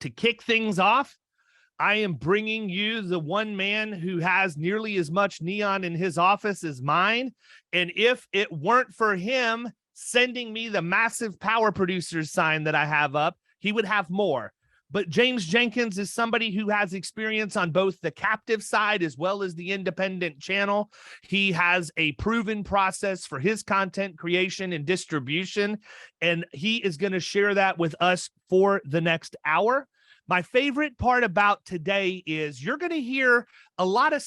to kick things off, I am bringing you the one man who has nearly as much neon in his office as mine. And if it weren't for him sending me the massive power producers sign that I have up, he would have more. But James Jenkins is somebody who has experience on both the captive side as well as the independent channel. He has a proven process for his content creation and distribution, and he is going to share that with us for the next hour. My favorite part about today is you're going to hear a lot of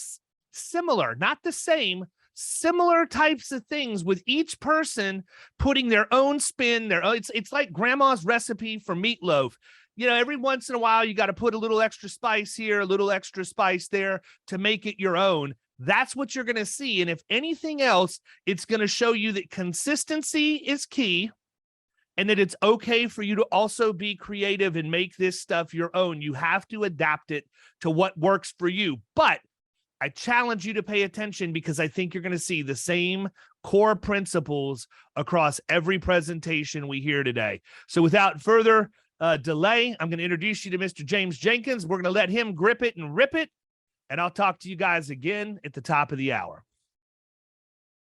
similar, not the same, similar types of things with each person putting their own spin. It's like grandma's recipe for meatloaf. You know, every once in a while, you got to put a little extra spice here, a little extra spice there to make it your own. That's what you're going to see. And if anything else, it's going to show you that consistency is key, and that it's okay for you to also be creative and make this stuff your own. You have to adapt it to what works for you. But I challenge you to pay attention, because I think you're going to see the same core principles across every presentation we hear today. So without further delay, I'm going to introduce you to Mr. James Jenkins. We're going to let him grip it and rip it, and I'll talk to you guys again at the top of the hour.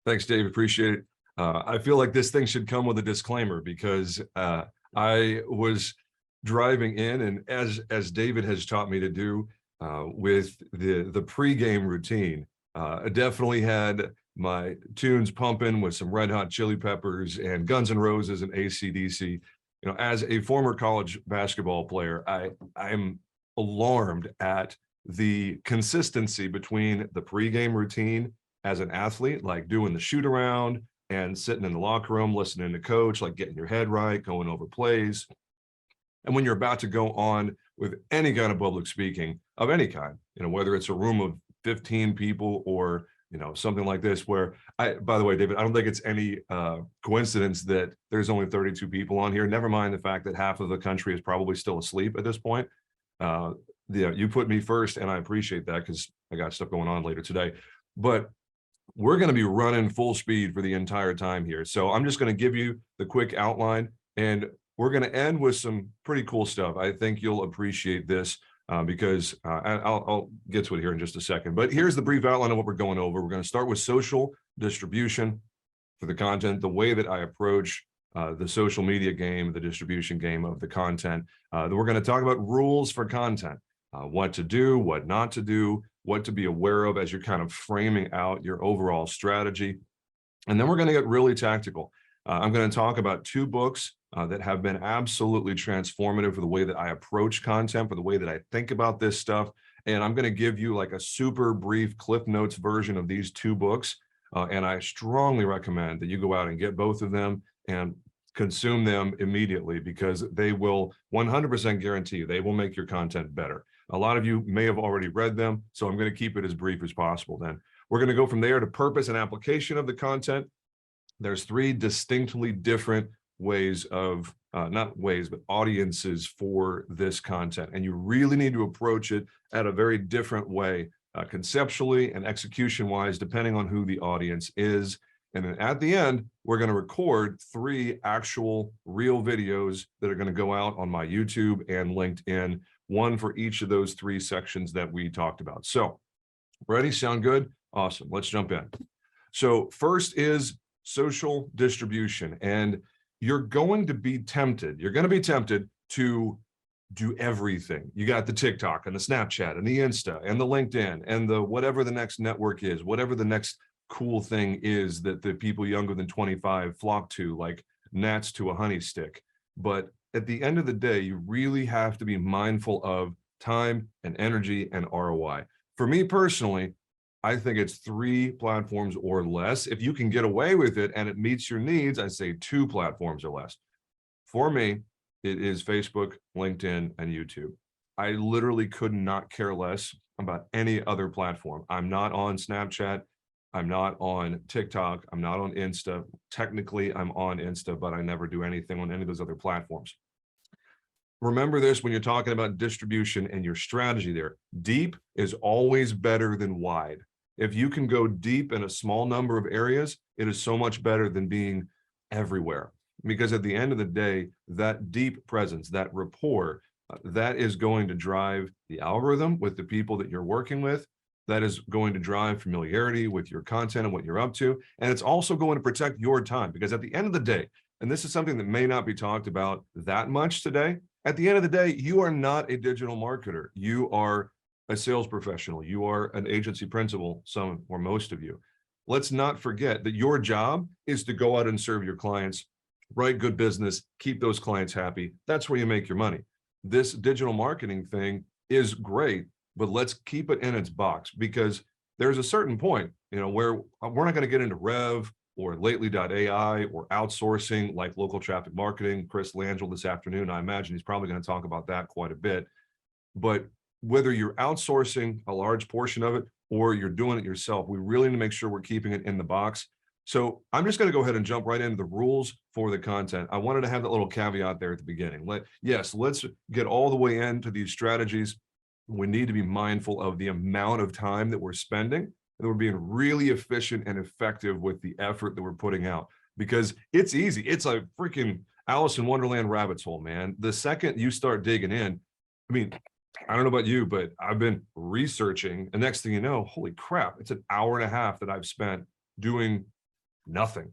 Thanks, Dave. Appreciate it. I feel like this thing should come with a disclaimer, because I was driving in, and as David has taught me to do with the pregame routine, I definitely had my tunes pumping with some Red Hot Chili Peppers and Guns N' Roses and AC/DC. You know, as a former college basketball player, I'm alarmed at the consistency between the pregame routine as an athlete, like doing the shoot around and sitting in the locker room, listening to coach, like getting your head right, going over plays. And when you're about to go on with any kind of public speaking of any kind, you know, whether it's a room of 15 people or, you know, something like this, where by the way, David, I don't think it's any coincidence that there's only 32 people on here. Never mind the fact that half of the country is probably still asleep at this point. You put me first, and I appreciate that, because I got stuff going on later today. But we're going to be running full speed for the entire time here. So I'm just going to give you the quick outline, and we're going to end with some pretty cool stuff. I think you'll appreciate this because I'll get to it here in just a second. But here's the brief outline of what we're going over. We're going to start with social distribution for the content, the way that I approach the social media game, the distribution game of the content. Then we're going to talk about rules for content, what to do, what not to do, what to be aware of as you're kind of framing out your overall strategy. And then we're going to get really tactical. I'm going to talk about two books that have been absolutely transformative for the way that I approach content, for the way that I think about this stuff. And I'm going to give you like a super brief Cliff Notes version of these two books. And I strongly recommend that you go out and get both of them and consume them immediately, because they will 100% guarantee you they will make your content better. A lot of you may have already read them, so I'm going to keep it as brief as possible. Then we're going to go from there to purpose and application of the content. There's three distinctly different ways of, not ways, but audiences for this content. And you really need to approach it at a very different way, conceptually and execution-wise, depending on who the audience is. And then at the end, we're going to record 3 actual real videos that are going to go out on my YouTube and LinkedIn, one for each of those 3 sections that we talked about. So, ready? Sound good? Awesome. Let's jump in. So first is social distribution. And you're going to be tempted. You're going to be tempted to do everything. You got the TikTok and the Snapchat and the Insta and the LinkedIn and the whatever the next network is, whatever the next cool thing is that the people younger than 25 flock to, like gnats to a honey stick. But at the end of the day, you really have to be mindful of time and energy and ROI. For me personally, I think it's 3 platforms or less. If you can get away with it and it meets your needs, I say 2 platforms or less. For me, it is Facebook, LinkedIn, and YouTube. I literally could not care less about any other platform. I'm not on Snapchat. I'm not on TikTok. I'm not on Insta. Technically, I'm on Insta, but I never do anything on any of those other platforms. Remember this when you're talking about distribution and your strategy there. Deep is always better than wide. If you can go deep in a small number of areas, it is so much better than being everywhere. Because at the end of the day, that deep presence, that rapport That is going to drive the algorithm with the people that you're working with. That is going to drive familiarity with your content and what you're up to. And it's also going to protect your time, because at the end of the day, and this is something that may not be talked about that much today, at the end of the day, you are not a digital marketer. You are a sales professional. You are an agency principal, some or most of you. Let's not forget that your job is to go out and serve your clients, write good business, keep those clients happy. That's where you make your money. This digital marketing thing is great, but let's keep it in its box, because there's a certain point, where we're not going to get into Rev or lately.ai or outsourcing like local traffic marketing. Chris Langell this afternoon, I imagine he's probably going to talk about that quite a bit. But whether you're outsourcing a large portion of it or you're doing it yourself, we really need to make sure we're keeping it in the box. So I'm just going to go ahead and jump right into the rules for the content. I wanted to have that little caveat there at the beginning. Let's get all the way into these strategies. We need to be mindful of the amount of time that we're spending, and we're being really efficient and effective with the effort that we're putting out, because it's easy. It's a freaking Alice in Wonderland rabbit's hole, man. The second you start digging in, I mean, I don't know about you, but I've been researching, and next thing you know, holy crap, it's an hour and a half that I've spent doing nothing,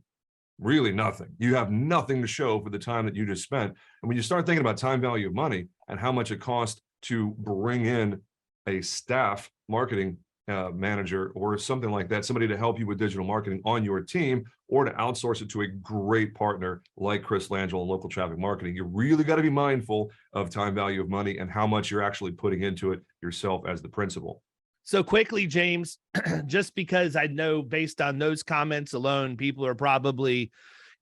really nothing. You have nothing to show for the time that you just spent. And when you start thinking about time value of money and how much it costs to bring in a staff marketing manager or something like that, somebody to help you with digital marketing on your team, or to outsource it to a great partner like Chris Langell and Local Traffic Marketing, you really got to be mindful of time value of money and how much you're actually putting into it yourself as the principal. So quickly, James, just because I know based on those comments alone, people are probably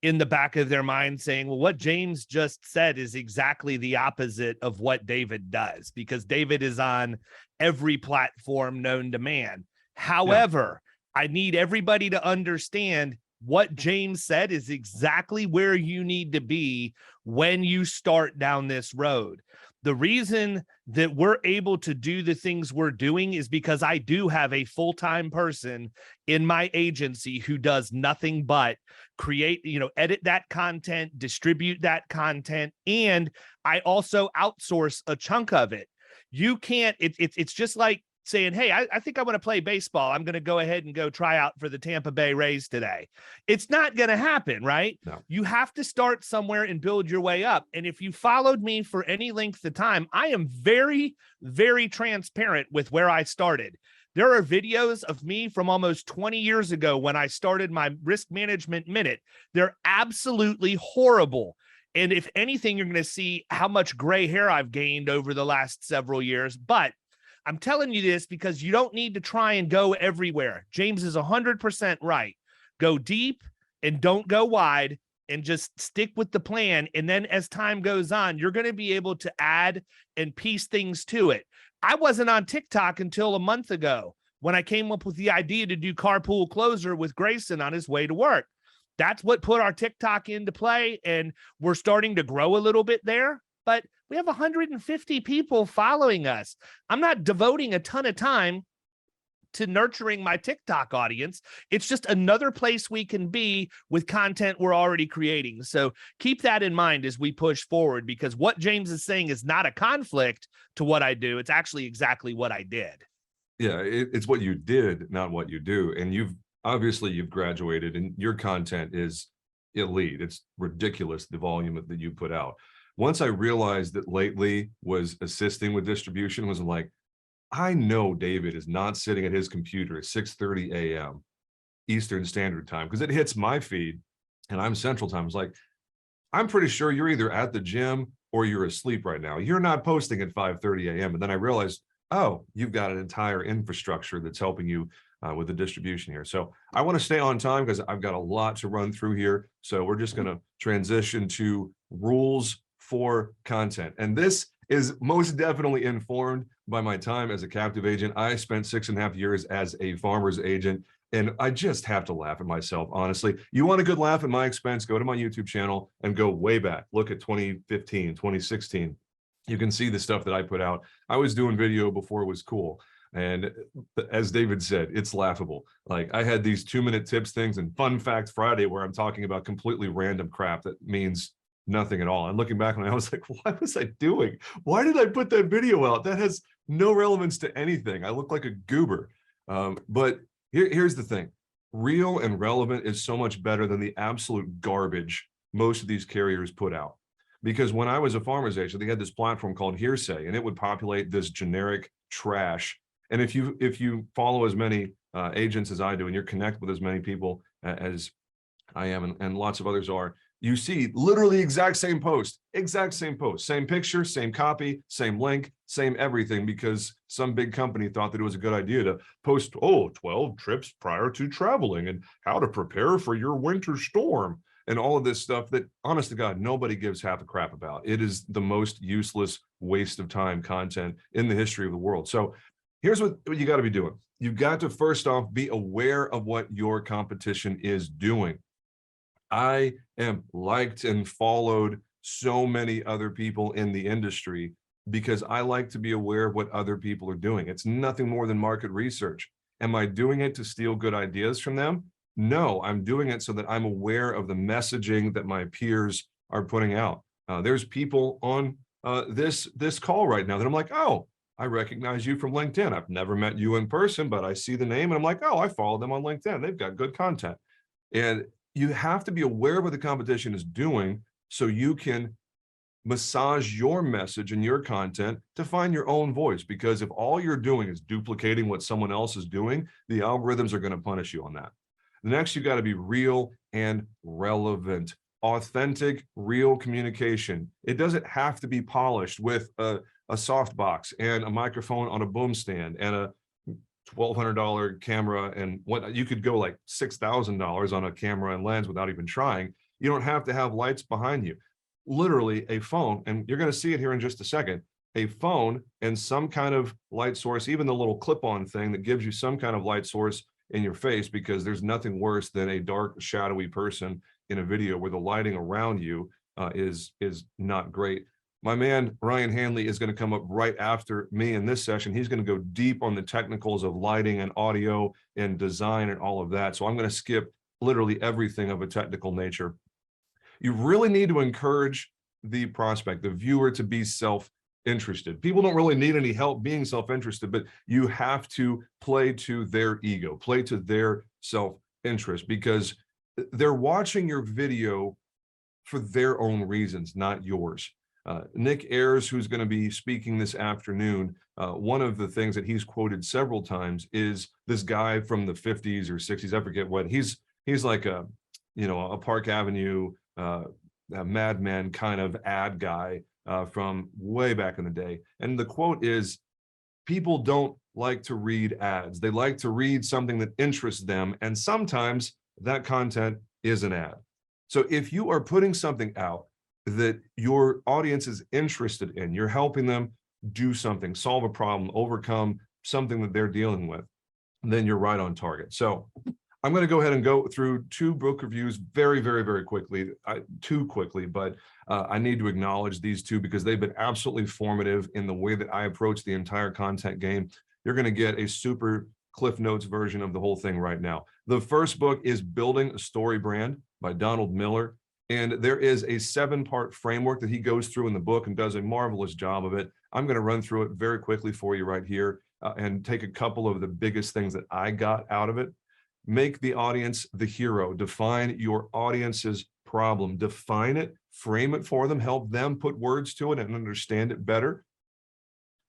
in the back of their mind saying, well, what James just said is exactly the opposite of what David does, because David is on every platform known to man. However, I need everybody to understand what James said is exactly where you need to be when you start down this road. The reason that we're able to do the things we're doing is because I do have a full-time person in my agency who does nothing but create, edit that content, distribute that content, and I also outsource a chunk of it. You can't, it's just like saying, hey, I think I want to play baseball. I'm going to go ahead and go try out for the Tampa Bay Rays today. It's not going to happen, right? No. You have to start somewhere and build your way up. And if you followed me for any length of time, I am very, very transparent with where I started. There are videos of me from almost 20 years ago when I started my risk management minute. They're absolutely horrible. And if anything, you're going to see how much gray hair I've gained over the last several years. But I'm telling you this because you don't need to try and go everywhere. James is 100% right. Go deep and don't go wide, and just stick with the plan. And then as time goes on, you're going to be able to add and piece things to it. I wasn't on TikTok until a month ago when I came up with the idea to do Carpool Closer with Grayson on his way to work. That's what put our TikTok into play, and we're starting to grow a little bit there. But we have 150 people following us. I'm not devoting a ton of time to nurturing my TikTok audience. It's just another place we can be with content we're already creating. So keep that in mind as we push forward, because what James is saying is not a conflict to what I do. It's actually exactly what I did. Yeah, it's what you did, not what you do. And you've graduated and your content is elite. It's ridiculous, the volume that you put out. Once I realized that Lately was assisting with distribution, was like, I know David is not sitting at his computer at 6:30 a.m. Eastern Standard Time, because it hits my feed and I'm Central Time. It's like, I'm pretty sure you're either at the gym or you're asleep right now. You're not posting at 5:30 a.m. And then I realized, oh, you've got an entire infrastructure that's helping you with the distribution here. So I want to stay on time because I've got a lot to run through here. So we're just going to transition to rules for content. And this is most definitely informed by my time as a captive agent. I spent 6.5 years as a farmer's agent, and I just have to laugh at myself, honestly. You want a good laugh at my expense, go to my YouTube channel and go way back. Look at 2015, 2016. You can see the stuff that I put out. I was doing video before it was cool. And as David said, it's laughable. Like, I had these 2-minute tips things and Fun Fact Friday where I'm talking about completely random crap that means nothing at all. And looking back on it, I was like, what was I doing? Why did I put that video out? That has no relevance to anything. I look like a goober. But here's the thing. Real and relevant is so much better than the absolute garbage most of these carriers put out. Because when I was a farmer's agent, they had this platform called Hearsay, and it would populate this generic trash. And if you follow as many agents as I do, and you're connected with as many people as I am, and lots of others are, you see literally exact same post, same picture, same copy, same link, same everything, because some big company thought that it was a good idea to post, 12 trips prior to traveling and how to prepare for your winter storm and all of this stuff that, honest to God, nobody gives half a crap about. It is the most useless waste of time content in the history of the world. So here's what you got to be doing. You've got to, first off, be aware of what your competition is doing. I am liked and followed so many other people in the industry because I like to be aware of what other people are doing. It's nothing more than market research. Am I doing it to steal good ideas from them? No, I'm doing it so that I'm aware of the messaging that my peers are putting out. There's people on this call right now that I'm like, oh, I recognize you from LinkedIn. I've never met you in person, but I see the name and I'm like, oh, I follow them on LinkedIn. They've got good content. And you have to be aware of what the competition is doing so you can massage your message and your content to find your own voice. Because if all you're doing is duplicating what someone else is doing, the algorithms are going to punish you on that. Next, you got to be real and relevant, authentic, real communication. It doesn't have to be polished with a softbox and a microphone on a boom stand and a $1,200 camera, and what you could go like $6,000 on a camera and lens without even trying. You don't have to have lights behind you. Literally a phone, and you're going to see it here in just a second, a phone and some kind of light source, even the little clip-on thing that gives you some kind of light source in your face, because there's nothing worse than a dark, shadowy person in a video where the lighting around you is not great. My man, Ryan Hanley, is going to come up right after me in this session. He's going to go deep on the technicals of lighting and audio and design and all of that. So I'm going to skip literally everything of a technical nature. You really need to encourage the prospect, the viewer, to be self-interested. People don't really need any help being self-interested, but you have to play to their ego, play to their self-interest, because they're watching your video for their own reasons, not yours. Nick Ayers, who's going to be speaking this afternoon, one of the things that he's quoted several times is this guy from the 50s or 60s. I forget what. He's like a Park Avenue, a madman kind of ad guy from way back in the day. And the quote is, people don't like to read ads. They like to read something that interests them. And sometimes that content is an ad. So if you are putting something out that your audience is interested in, you're helping them do something, solve a problem, overcome something that they're dealing with, then you're right on target. So I'm going to go ahead and go through two book reviews very, very, very quickly, too quickly, but I need to acknowledge these two because they've been absolutely formative in the way that I approach the entire content game. You're going to get a super Cliff Notes version of the whole thing right now. The first book is Building a Story Brand by Donald Miller. And there is a 7-part framework that he goes through in the book and does a marvelous job of it. I'm going to run through it very quickly for you right here and take a couple of the biggest things that I got out of it. Make the audience the hero. Define your audience's problem. Define it, frame it for them, help them put words to it and understand it better.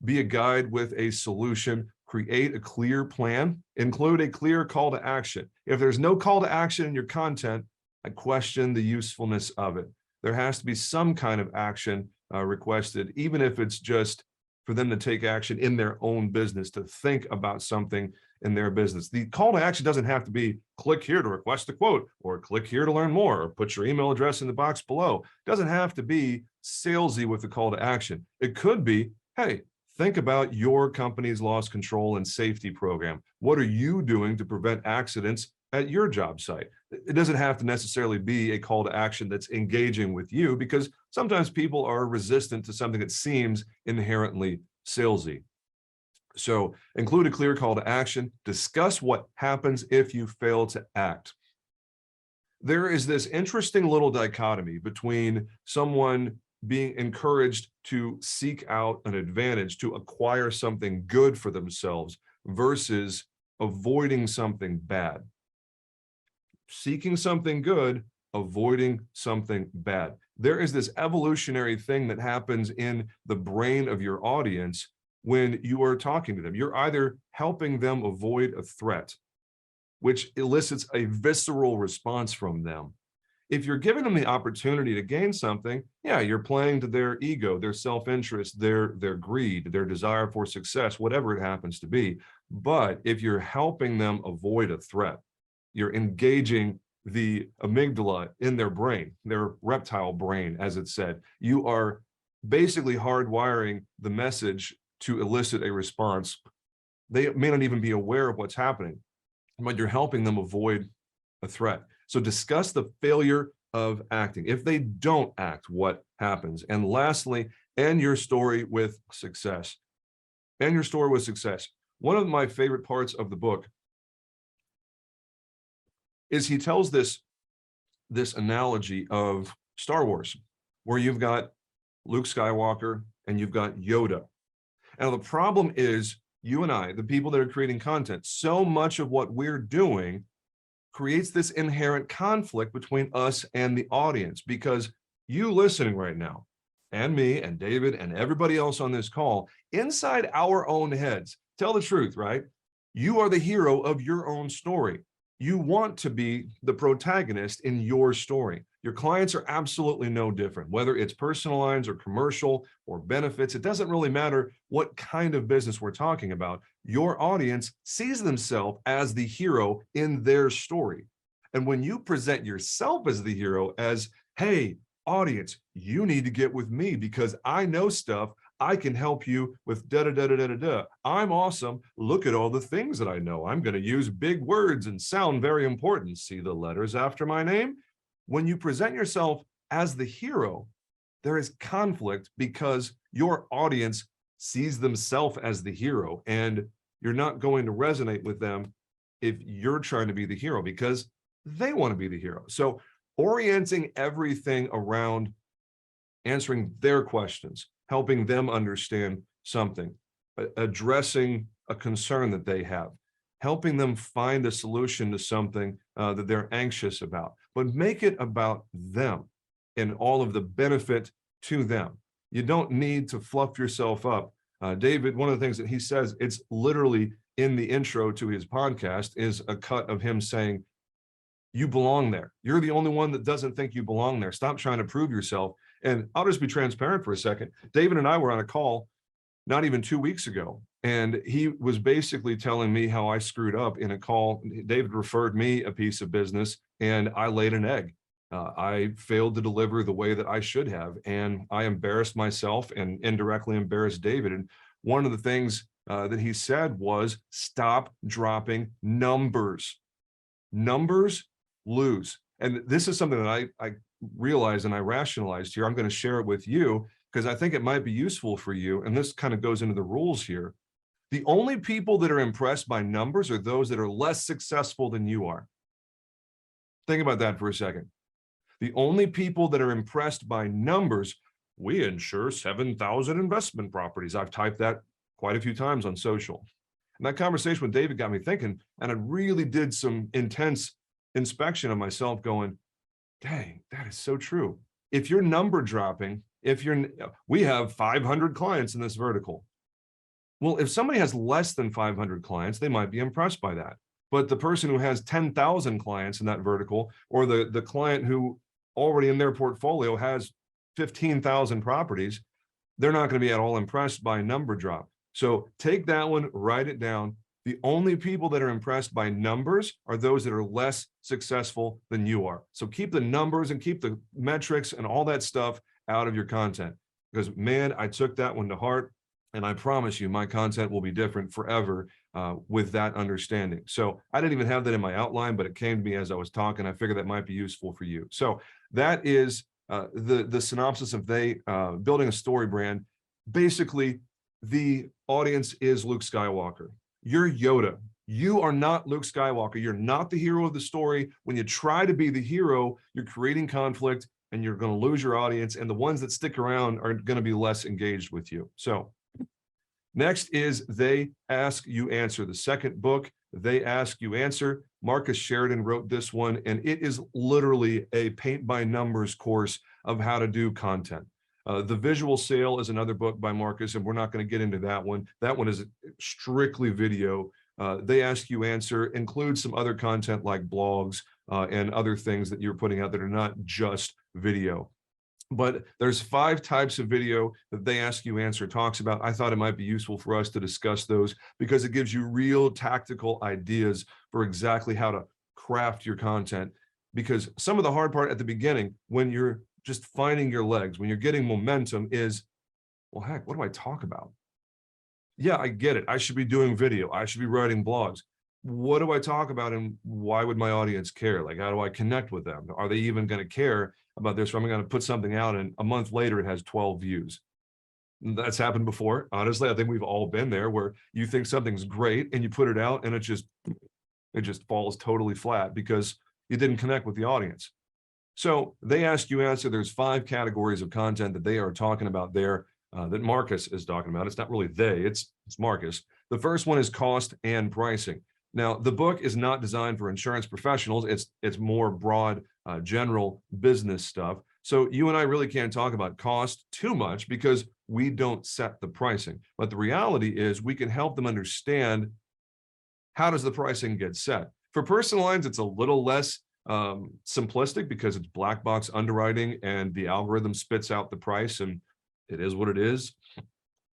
Be a guide with a solution. Create a clear plan. Include a clear call to action. If there's no call to action in your content, I question the usefulness of it. There has to be some kind of action requested, even if it's just for them to take action in their own business, to think about something in their business. The call to action doesn't have to be click here to request a quote, or click here to learn more, or put your email address in the box below. It doesn't have to be salesy with the call to action. It could be, hey, think about your company's loss control and safety program. What are you doing to prevent accidents at your job site? It doesn't have to necessarily be a call to action that's engaging with you, because sometimes people are resistant to something that seems inherently salesy. So include a clear call to action. Discuss what happens if you fail to act. there is this interesting little dichotomy between someone being encouraged to seek out an advantage, to acquire something good for themselves versus avoiding something bad. Seeking something good, avoiding something bad. There is this evolutionary thing that happens in the brain of your audience when you are talking to them. You're either helping them avoid a threat, which elicits a visceral response from them. If you're giving them the opportunity to gain something, yeah, you're playing to their ego, their self-interest, their greed, their desire for success, whatever it happens to be. But if you're helping them avoid a threat, you're engaging the amygdala in their brain, their reptile brain, as it said. You are basically hardwiring the message to elicit a response. They may not even be aware of what's happening, but you're helping them avoid a threat. So discuss the failure of acting. If they don't act, what happens? And lastly, end your story with success. End your story with success. One of my favorite parts of the book is he tells this analogy of Star Wars, where you've got Luke Skywalker and you've got Yoda. And the problem is, you and I, the people that are creating content, so much of what we're doing creates this inherent conflict between us and the audience, because you listening right now, and me and David and everybody else on this call, inside our own heads, tell the truth, right? You are the hero of your own story. You want to be the protagonist in your story. Your clients are absolutely no different, whether it's personal lines or commercial or benefits. It doesn't really matter what kind of business we're talking about. Your audience sees themselves as the hero in their story. And when you present yourself as the hero, as, hey, audience, you need to get with me because I know stuff. I can help you with da-da-da-da-da-da. I'm awesome. Look at all the things that I know. I'm going to use big words and sound very important. See the letters after my name? When you present yourself as the hero, there is conflict because your audience sees themselves as the hero, and you're not going to resonate with them if you're trying to be the hero because they want to be the hero. So orienting everything around answering their questions, helping them understand something, addressing a concern that they have, helping them find a solution to something that they're anxious about, but make it about them and all of the benefit to them. You don't need to fluff yourself up. David, one of the things that he says, it's literally in the intro to his podcast, is a cut of him saying, you belong there. You're the only one that doesn't think you belong there. Stop trying to prove yourself. And I'll just be transparent for a second. David and I were on a call not even 2 weeks ago, and he was basically telling me how I screwed up in a call. David referred me a piece of business, and I laid an egg. I failed to deliver the way that I should have, and I embarrassed myself and indirectly embarrassed David. And one of the things that he said was, stop dropping numbers. Numbers lose. And this is something that I realized and I rationalized here. I'm going to share it with you because I think it might be useful for you. And this kind of goes into the rules here. The only people that are impressed by numbers are those that are less successful than you are. Think about that for a second. The only people that are impressed by numbers, we insure 7,000 investment properties. I've typed that quite a few times on social. And that conversation with David got me thinking, and I really did some intense inspection of myself going, dang, that is so true. If you're number dropping, we have 500 clients in this vertical. Well, if somebody has less than 500 clients, they might be impressed by that. But the person who has 10,000 clients in that vertical, or the client who already in their portfolio has 15,000 properties, they're not going to be at all impressed by a number drop. So take that one, write it down. The only people that are impressed by numbers are those that are less successful than you are. So keep the numbers and keep the metrics and all that stuff out of your content. Because man, I took that one to heart, and I promise you my content will be different forever with that understanding. So I didn't even have that in my outline, but it came to me as I was talking. I figured that might be useful for you. So that is the synopsis of building a story brand. Basically, the audience is Luke Skywalker. You're Yoda. You are not Luke Skywalker. You're not the hero of the story. When you try to be the hero, you're creating conflict and you're going to lose your audience. And the ones that stick around are going to be less engaged with you. So next is They Ask You Answer, the second book, They Ask You Answer. Marcus Sheridan wrote this one, and it is literally a paint by numbers course of how to do content. The Visual Sale is another book by Marcus, and we're not going to get into that one. That one is strictly video. They Ask You Answer includes some other content like blogs and other things that you're putting out that are not just video. But there's 5 types of video that They Ask You Answer talks about. I thought it might be useful for us to discuss those because it gives you real tactical ideas for exactly how to craft your content. Because some of the hard part at the beginning, when you're just finding your legs, when you're getting momentum, is, well, heck, what do I talk about? Yeah, I get it. I should be doing video. I should be writing blogs. What do I talk about and why would my audience care? Like, how do I connect with them? Are they even going to care about this? Or I'm going to put something out and a month later it has 12 views. That's happened before. Honestly, I think we've all been there where you think something's great and you put it out and it just falls totally flat because you didn't connect with the audience. So They Ask You Answer. There's 5 categories of content that they are talking about there. That Marcus is talking about. It's not really they, it's Marcus. The first one is cost and pricing. Now, the book is not designed for insurance professionals. It's more broad, general business stuff. So you and I really can't talk about cost too much because we don't set the pricing. But the reality is we can help them understand how does the pricing get set. For personal lines, it's a little less simplistic because it's black box underwriting and the algorithm spits out the price and it is what it is.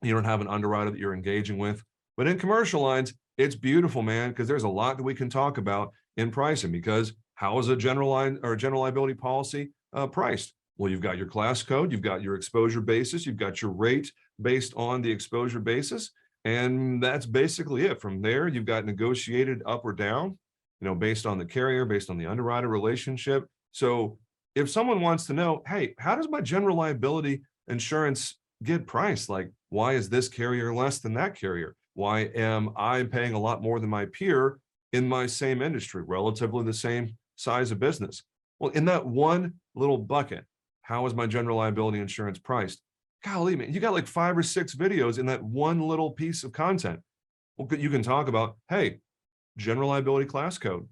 You don't have an underwriter that you're engaging with. But in commercial lines, it's beautiful, man, because there's a lot that we can talk about in pricing. Because how is a general line or a general liability policy priced? Well, you've got your class code, you've got your exposure basis, you've got your rate based on the exposure basis, and that's basically it. From there, you've got negotiated up or down, based on the carrier, based on the underwriter relationship. So if someone wants to know, hey, how does my general liability insurance get priced? Like, why is this carrier less than that carrier? Why am I paying a lot more than my peer in my same industry, relatively the same size of business? Well, in that one little bucket, how is my general liability insurance priced? Golly, man, you got like 5 or 6 videos in that one little piece of content. Well, you can talk about, hey, general liability class code.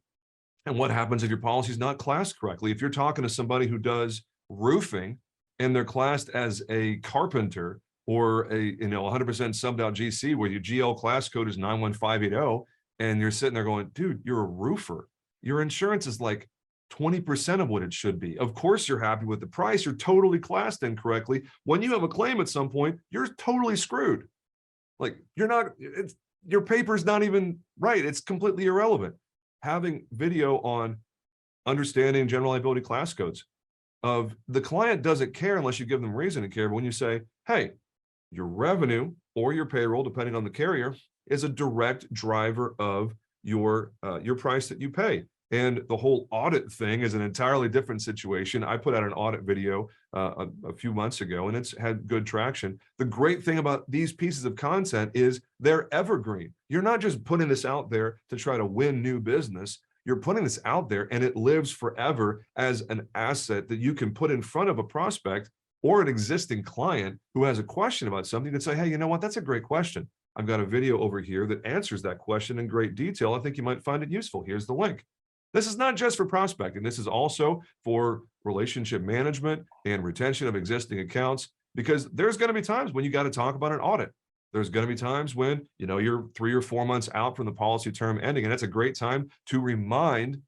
And what happens if your policy is not classed correctly? If you're talking to somebody who does roofing and they're classed as a carpenter or a 100% subbed out GC where your GL class code is 91580, and you're sitting there going, dude, you're a roofer. Your insurance is like 20% of what it should be. Of course, you're happy with the price. You're totally classed incorrectly. When you have a claim at some point, you're totally screwed. Like, your paper's not even right. It's completely irrelevant. Having video on understanding general liability class codes of the client doesn't care unless you give them reason to care. But when you say, hey, your revenue or your payroll, depending on the carrier, is a direct driver of your price that you pay. And the whole audit thing is an entirely different situation. I put out an audit video a few months ago, and it's had good traction. The great thing about these pieces of content is they're evergreen. You're not just putting this out there to try to win new business. You're putting this out there and it lives forever as an asset that you can put in front of a prospect or an existing client who has a question about something and say, hey, you know what? That's a great question. I've got a video over here that answers that question in great detail. I think you might find it useful. Here's the link. This is not just for prospecting. This is also for relationship management and retention of existing accounts, because there's going to be times when you got to talk about an audit. There's going to be times when, you're 3 or 4 months out from the policy term ending, and that's a great time to remind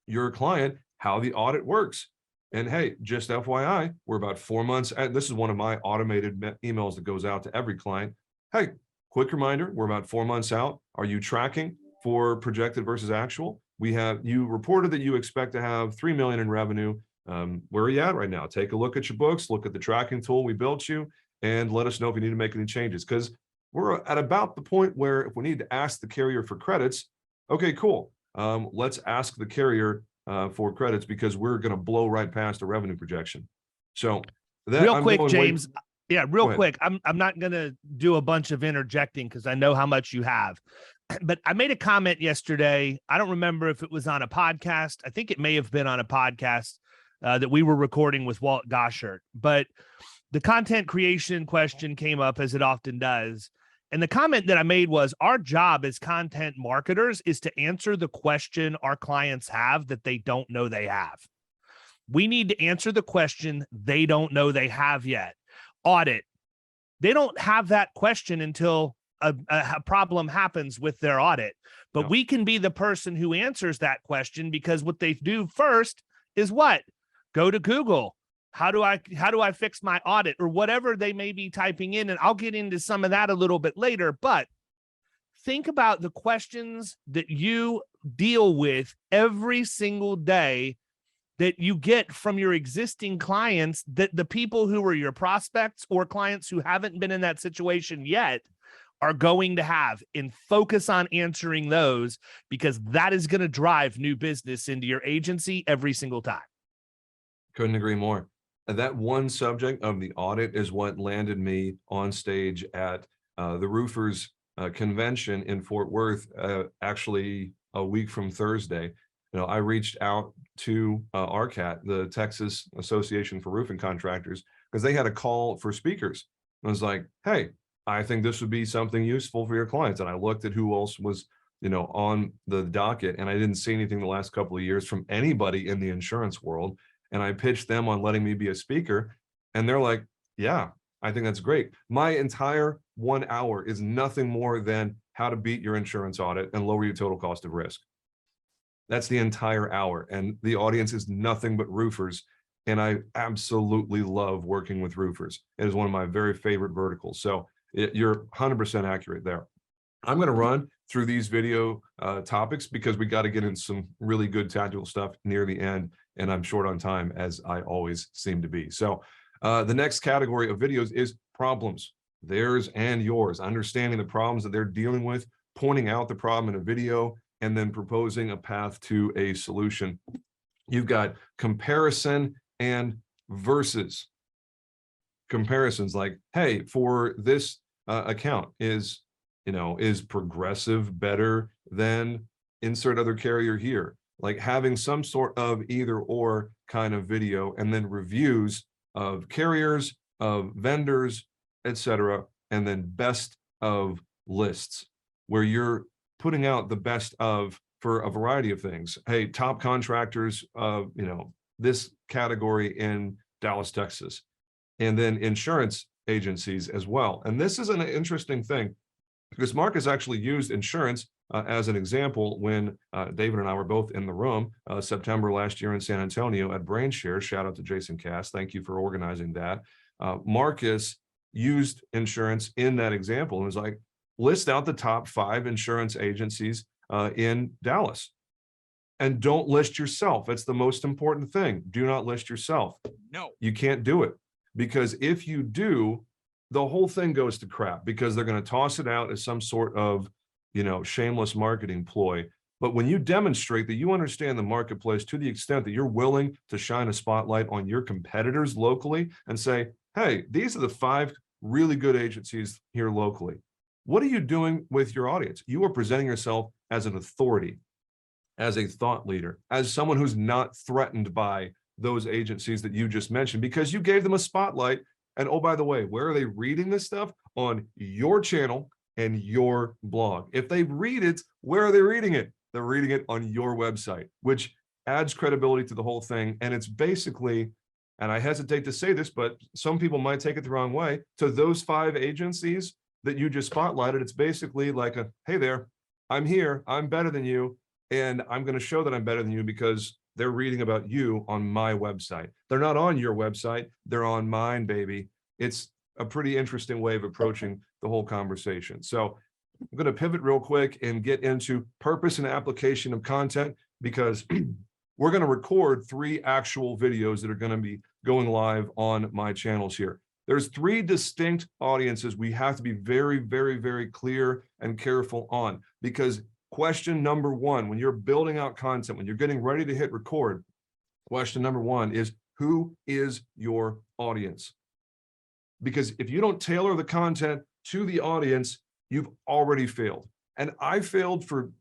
your client how the audit works. And hey, just FYI, we're about 4 months, and this is one of my automated emails that goes out to every client. Hey, quick reminder, we're about 4 months out. Are you tracking for projected versus actual? You reported that you expect to have 3 million in revenue. Where are you at right now? Take a look at your books, look at the tracking tool we built you, and let us know if you need to make any changes. Because we're at about the point where if we need to ask the carrier for credits, okay, cool. Let's ask the carrier for credits, because we're going to blow right past the revenue projection. So real quick, James. Yeah, real quick. I'm not going to do a bunch of interjecting because I know how much you have. but I made a comment yesterday. I don't remember if it was on a podcast. I think it may have been on a podcast that we were recording with Walt Goshert, but the content creation question came up, as it often does. And the comment that I made was, our job as content marketers is to answer the question our clients have that they don't know they have. We need to answer the question they don't know they have yet. Audit. They don't have that question until a problem happens with their audit. But we can be the person who answers that question, because what they do first is what? Go to Google. How do I fix my audit, or whatever they may be typing in? And I'll get into some of that a little bit later, but think about the questions that you deal with every single day that you get from your existing clients, that the people who are your prospects or clients who haven't been in that situation yet are going to have, and focus on answering those, because that is going to drive new business into your agency every single time. Couldn't agree more. That one subject of the audit is what landed me on stage at the Roofers Convention in Fort Worth, actually a week from Thursday. I reached out to RCAT, the Texas Association for Roofing Contractors, because they had a call for speakers. I was like, hey, I think this would be something useful for your clients. And I looked at who else was, on the docket, and I didn't see anything the last couple of years from anybody in the insurance world. And I pitched them on letting me be a speaker. And they're like, yeah, I think that's great. My entire 1 hour is nothing more than how to beat your insurance audit and lower your total cost of risk. That's the entire hour. And the audience is nothing but roofers. And I absolutely love working with roofers. It is one of my very favorite verticals. So you're 100% accurate there. I'm going to run through these video topics, because we got to get in some really good tactical stuff near the end. And I'm short on time, as I always seem to be. So the next category of videos is problems, theirs and yours, understanding the problems that they're dealing with, pointing out the problem in a video, and then proposing a path to a solution. You've got comparison and versus. Comparisons like, hey, for this account, is Progressive better than insert other carrier here? Like having some sort of either or kind of video, and then reviews of carriers, of vendors, etc. And then best of lists, where you're putting out the best of for a variety of things. Hey, top contractors of, this category in Dallas, Texas, and then insurance agencies as well. And this is an interesting thing, because Mark has actually used insurance as an example when David and I were both in the room September last year in San Antonio at BrainShare. Shout out to Jason Cass. Thank you for organizing that. Marcus used insurance in that example and was like, list out the top 5 insurance agencies in Dallas. And don't list yourself. It's the most important thing. Do not list yourself. No, you can't do it, because if you do, the whole thing goes to crap, because they're going to toss it out as some sort of, shameless marketing ploy. But when you demonstrate that you understand the marketplace to the extent that you're willing to shine a spotlight on your competitors locally and say, hey, these are the 5 really good agencies here locally. What are you doing with your audience? You are presenting yourself as an authority, as a thought leader, as someone who's not threatened by those agencies that you just mentioned, because you gave them a spotlight. And oh, by the way, where are they reading this stuff? On your channel and your blog. If they read it, where are they reading it? They're reading it on your website, which adds credibility to the whole thing. And it's basically, and I hesitate to say this, but some people might take it the wrong way, to those 5 agencies that you just spotlighted, it's basically like a, hey there, I'm here, I'm better than you, and I'm going to show that I'm better than you because they're reading about you on my website. They're not on your website, they're on mine, baby. It's a pretty interesting way of approaching the whole conversation. So I'm going to pivot real quick and get into purpose and application of content, because we're going to record 3 actual videos that are going to be going live on my channels here. There's 3 distinct audiences we have to be very, very, very clear and careful on, because question number 1, when you're building out content, when you're getting ready to hit record, question number 1 is, who is your audience? Because if you don't tailor the content to the audience, you've already failed. And I failed for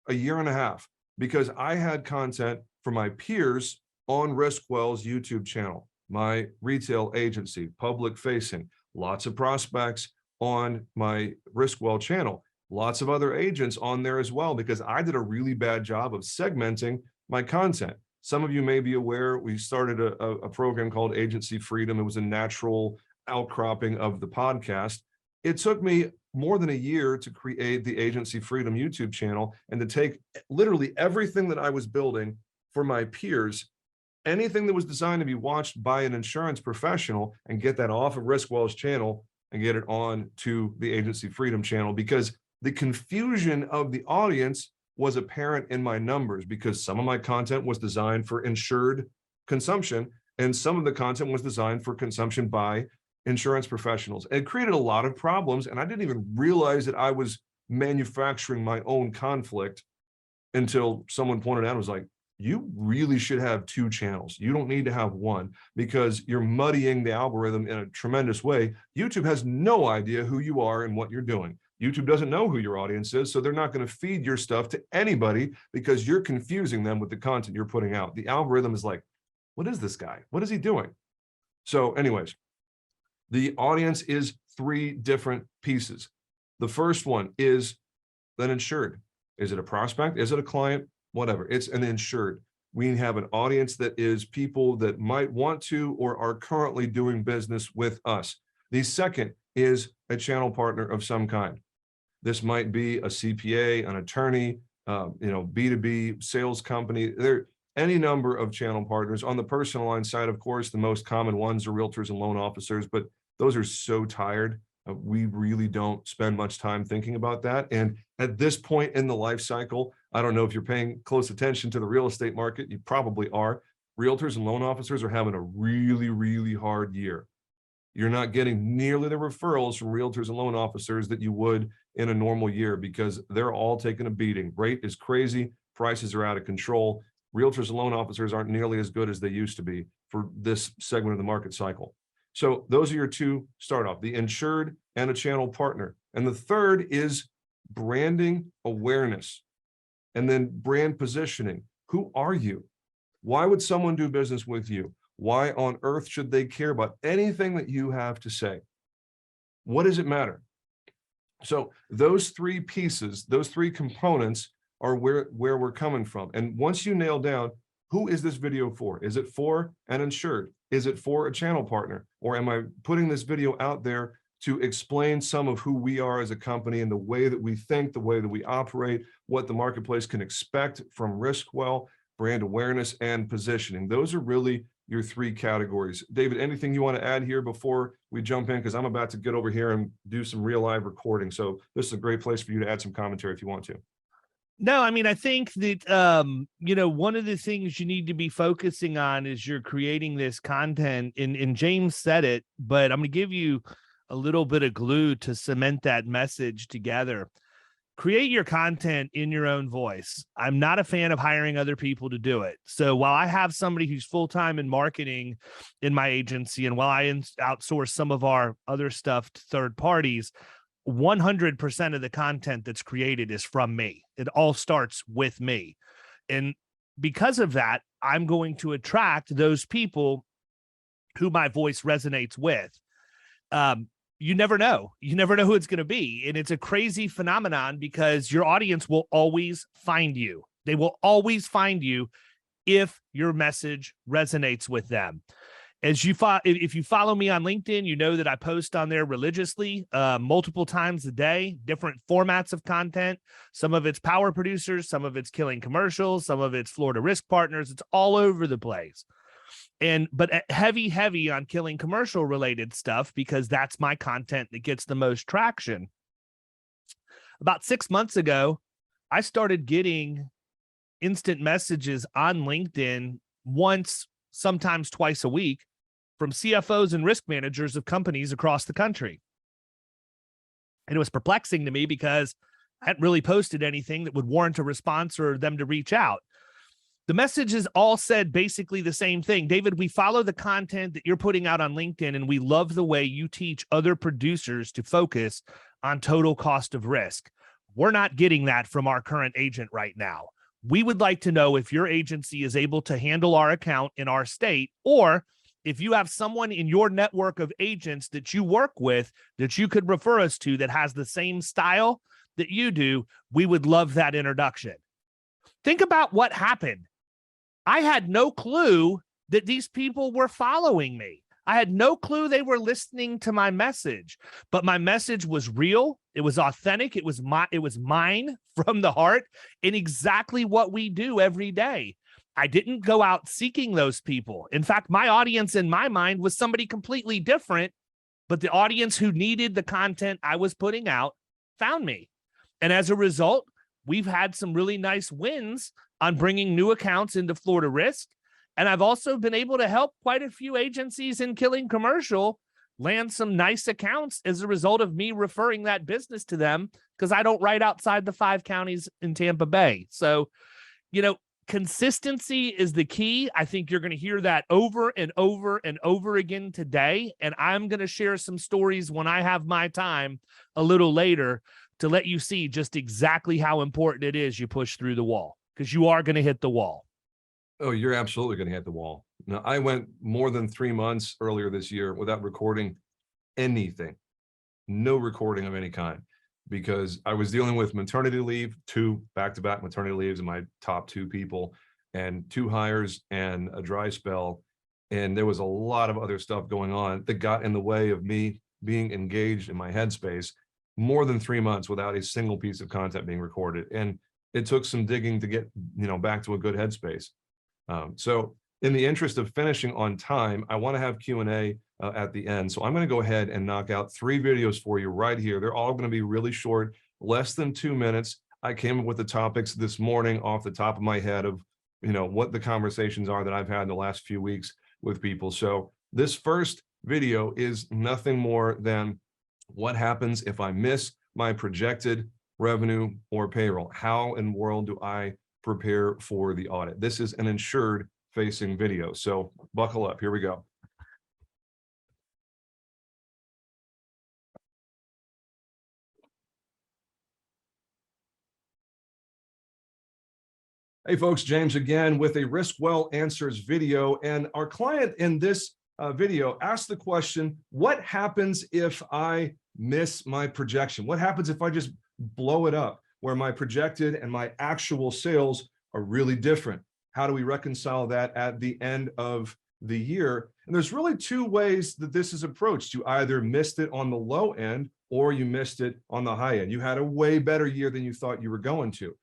a year and a half because I had content for my peers on Riskwell's YouTube channel, my retail agency, public facing, lots of prospects on my Riskwell channel, lots of other agents on there as well, because I did a really bad job of segmenting my content. Some of you may be aware, we started a program called Agency Freedom. It was a natural outcropping of the podcast. It took me more than a year to create the Agency Freedom YouTube channel and to take literally everything that I was building for my peers, anything that was designed to be watched by an insurance professional, and get that off of Riskwell's channel and get it on to the Agency Freedom channel, because the confusion of the audience was apparent in my numbers, because some of my content was designed for insured consumption and some of the content was designed for consumption by insurance professionals. It created a lot of problems, and I didn't even realize that I was manufacturing my own conflict until someone pointed out, I was like, you really should have two channels. You don't need to have one, because you're muddying the algorithm in a tremendous way. YouTube has no idea who you are and what you're doing. YouTube doesn't know who your audience is, so they're not going to feed your stuff to anybody because you're confusing them with the content you're putting out. The algorithm is like, what is this guy? What is he doing? So anyways, the audience is three different pieces. The first one is an insured. Is it a prospect? Is it a client? Whatever. It's an insured. We have an audience that is people that might want to or are currently doing business with us. The second is a channel partner of some kind. This might be a CPA, an attorney, B2B sales company. There are any number of channel partners. On the personal line side, of course, the most common ones are realtors and loan officers, but those are so tired. We really don't spend much time thinking about that. And at this point in the life cycle, I don't know if you're paying close attention to the real estate market. You probably are. Realtors and loan officers are having a really, really hard year. You're not getting nearly the referrals from realtors and loan officers that you would in a normal year, because they're all taking a beating. Rate is crazy. Prices are out of control. Realtors and loan officers aren't nearly as good as they used to be for this segment of the market cycle. So those are your two start off, the insured and a channel partner. And the third is branding awareness, and then brand positioning. Who are you? Why would someone do business with you? Why on earth should they care about anything that you have to say? What does it matter? So those three pieces, those three components are where we're coming from. And once you nail down, who is this video for? Is it for an insured? Is it for a channel partner? Or am I putting this video out there to explain some of who we are as a company and the way that we think, the way that we operate, what the marketplace can expect from Riskwell, brand awareness, and positioning? Those are really your three categories. David, anything you want to add here before we jump in? Because I'm about to get over here and do some real live recording. So this is a great place for you to add some commentary if you want to. No, I mean, I think that, one of the things you need to be focusing on is you're creating this content, and James said it, but I'm going to give you a little bit of glue to cement that message together. Create your content in your own voice. I'm not a fan of hiring other people to do it. So while I have somebody who's full-time in marketing in my agency, and while I outsource some of our other stuff to third parties, 100% of the content that's created is from me. It all starts with me. And because of that, I'm going to attract those people who my voice resonates with. You never know. You never know who it's going to be. And it's a crazy phenomenon because your audience will always find you. They will always find you if your message resonates with them. If you follow me on LinkedIn, you know that I post on there religiously, multiple times a day, different formats of content. Some of it's power producers, some of it's killing commercials, some of it's Florida risk partners. It's all over the place. But heavy on killing commercial related stuff, because that's my content that gets the most traction. About 6 months ago, I started getting instant messages on LinkedIn once, sometimes twice a week, from CFOs and risk managers of companies across the country. And it was perplexing to me because I hadn't really posted anything that would warrant a response or them to reach out. The messages all said basically the same thing. David, we follow the content that you're putting out on LinkedIn, and we love the way you teach other producers to focus on total cost of risk. We're not getting that from our current agent right now. We would like to know if your agency is able to handle our account in our state, or if you have someone in your network of agents that you work with that you could refer us to that has the same style that you do. We would love that introduction. Think about what happened. I had no clue that these people were following me. I had no clue they were listening to my message, but my message was real. It was authentic. It was mine from the heart, and exactly what we do every day. I didn't go out seeking those people. In fact, my audience in my mind was somebody completely different, but the audience who needed the content I was putting out found me. And as a result, we've had some really nice wins on bringing new accounts into Florida Risk. And I've also been able to help quite a few agencies in Killing Commercial land some nice accounts as a result of me referring that business to them, because I don't write outside the 5 counties in Tampa Bay. So, consistency is the key. I think you're going to hear that over and over and over again today. And I'm going to share some stories when I have my time a little later to let you see just exactly how important it is you push through the wall, because you are going to hit the wall. Oh, you're absolutely going to hit the wall. Now, I went more than 3 months earlier this year without recording anything, no recording of any kind, because I was dealing with maternity leave, 2 back-to-back maternity leaves, and my top 2 people, and 2 hires and a dry spell. And there was a lot of other stuff going on that got in the way of me being engaged in my headspace more than 3 months without a single piece of content being recorded. And it took some digging to get, back to a good headspace. So in the interest of finishing on time, I want to have Q&A at the end. So I'm going to go ahead and knock out 3 videos for you right here. They're all going to be really short, less than 2 minutes. I came up with the topics this morning off the top of my head of, what the conversations are that I've had in the last few weeks with people. So this first video is nothing more than what happens if I miss my projected revenue or payroll. How in the world do I prepare for the audit? This is an insured facing video. So buckle up. Here we go. Hey folks, James again with a RiskWell Answers video. And our client in this video asked the question, what happens if I miss my projection? What happens if I just blow it up, where my projected and my actual sales are really different? How do we reconcile that at the end of the year? And there's really 2 ways that this is approached. You either missed it on the low end or you missed it on the high end. You had a way better year than you thought you were going to.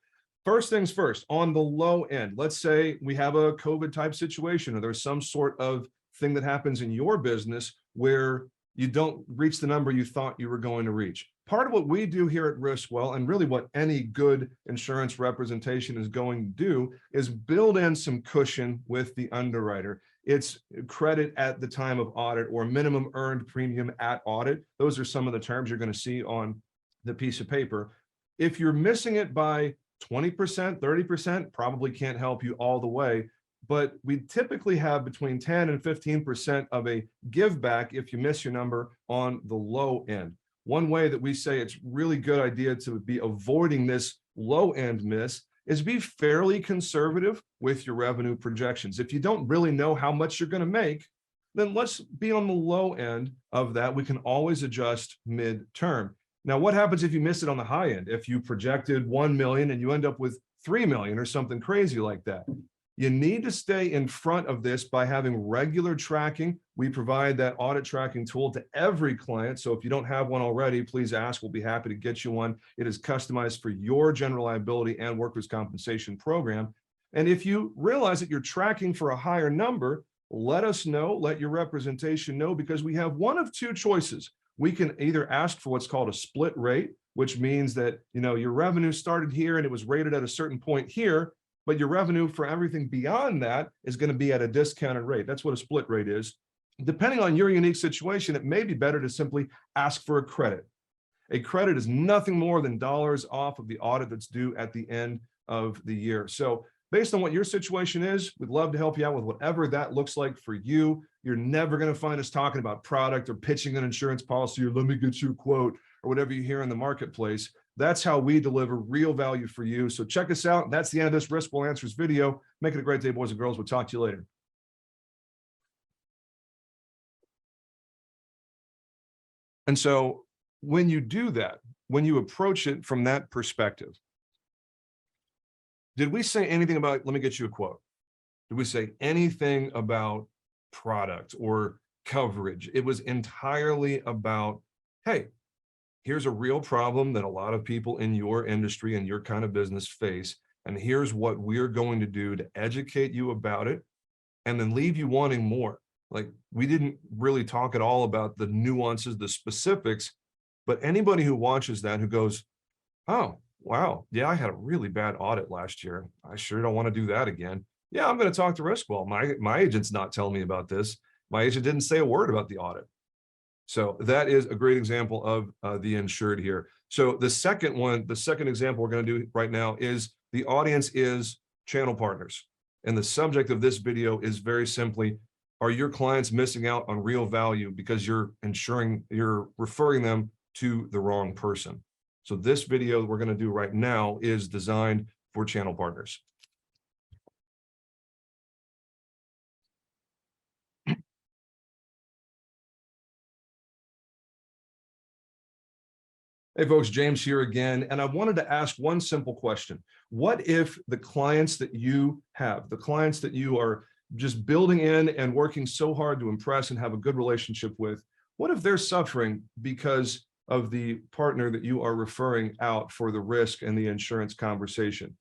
First things first, on the low end, let's say we have a COVID type situation, or there's some sort of thing that happens in your business where you don't reach the number you thought you were going to reach. Part of what we do here at RiskWell, and really what any good insurance representation is going to do, is build in some cushion with the underwriter. It's credit at the time of audit or minimum earned premium at audit. Those are some of the terms you're going to see on the piece of paper. If you're missing it by 20%, 30%, probably can't help you all the way. But we typically have between 10 and 15% of a give back if you miss your number on the low end. One way that we say it's really good idea to be avoiding this low end miss is be fairly conservative with your revenue projections. If you don't really know how much you're going to make, then let's be on the low end of that. We can always adjust mid-term. Now, what happens if you miss it on the high end? If you projected 1 million and you end up with 3 million or something crazy like that? You need to stay in front of this by having regular tracking. We provide that audit tracking tool to every client. So if you don't have one already, please ask. We'll be happy to get you one. It is customized for your general liability and workers' compensation program. And if you realize that you're tracking for a higher number, let us know, let your representation know, because we have one of 2 choices. We can either ask for what's called a split rate, which means that, your revenue started here and it was rated at a certain point here, but your revenue for everything beyond that is going to be at a discounted rate. That's what a split rate is. Depending on your unique situation, it may be better to simply ask for a credit. A credit is nothing more than dollars off of the audit that's due at the end of the year. So based on what your situation is, we'd love to help you out with whatever that looks like for you. You're never going to find us talking about product or pitching an insurance policy or let me get you a quote or whatever you hear in the marketplace. That's how we deliver real value for you. So check us out. That's the end of this Risk Well Answers video. Make it a great day, boys and girls. We'll talk to you later. And so when you do that, when you approach it from that perspective, did we say anything about, let me get you a quote. Did we say anything about product or coverage? It was entirely about, hey, here's a real problem that a lot of people in your industry and your kind of business face. And here's what we're going to do to educate you about it and then leave you wanting more. Like, we didn't really talk at all about the nuances, the specifics, but anybody who watches that who goes, oh, wow, yeah, I had a really bad audit last year. I sure don't want to do that again. Yeah, I'm going to talk to Riskwell. My agent's not telling me about this. My agent didn't say a word about the audit. So that is a great example of the insured here. So the second example we're going to do right now is the audience is channel partners. And the subject of this video is very simply, are your clients missing out on real value because you're referring them to the wrong person? So this video we're going to do right now is designed for channel partners. Hey folks, James here again, and I wanted to ask one simple question. What if the clients that you have, the clients that you are just building in and working so hard to impress and have a good relationship with, what if they're suffering because of the partner that you are referring out for the risk and the insurance conversation?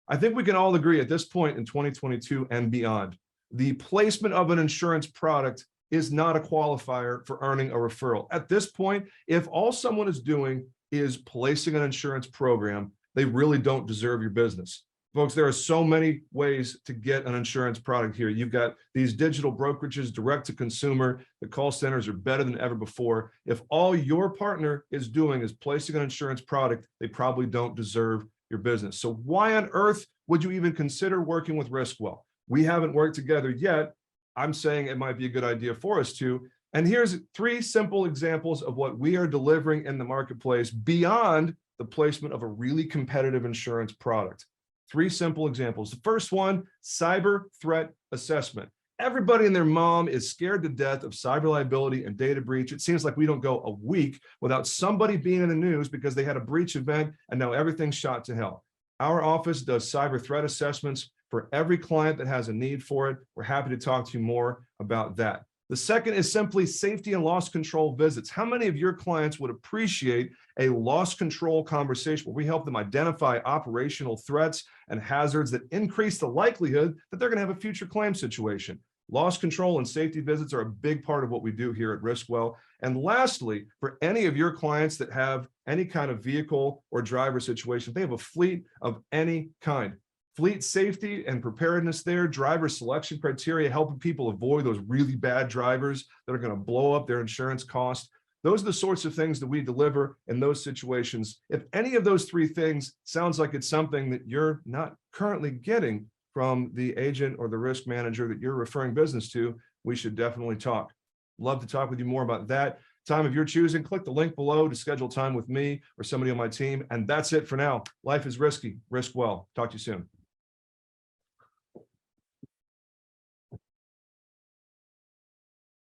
I think we can all agree at this point in 2022 and beyond, the placement of an insurance product is not a qualifier for earning a referral. At this point, if all someone is doing is placing an insurance program, they really don't deserve your business. Folks, there are so many ways to get an insurance product here. You've got these digital brokerages, direct to consumer. The call centers are better than ever before. If all your partner is doing is placing an insurance product, they probably don't deserve your business. So why on earth would you even consider working with Riskwell? We haven't worked together yet. I'm saying it might be a good idea for us to. And here's 3 simple examples of what we are delivering in the marketplace beyond the placement of a really competitive insurance product. 3 simple examples. The first one, cyber threat assessment. Everybody and their mom is scared to death of cyber liability and data breach. It seems like we don't go a week without somebody being in the news because they had a breach event and now everything's shot to hell. Our office does cyber threat assessments for every client that has a need for it. We're happy to talk to you more about that. The second is simply safety and loss control visits. How many of your clients would appreciate a loss control conversation where we help them identify operational threats and hazards that increase the likelihood that they're going to have a future claim situation? Loss control and safety visits are a big part of what we do here at Riskwell. And lastly, for any of your clients that have any kind of vehicle or driver situation, they have a fleet of any kind. Fleet safety and preparedness there, driver selection criteria, helping people avoid those really bad drivers that are going to blow up their insurance costs. Those are the sorts of things that we deliver in those situations. If any of those 3 things sounds like it's something that you're not currently getting from the agent or the risk manager that you're referring business to, we should definitely talk. Love to talk with you more about that. Time of your choosing, click the link below to schedule time with me or somebody on my team. And that's it for now. Life is risky. Risk well. Talk to you soon.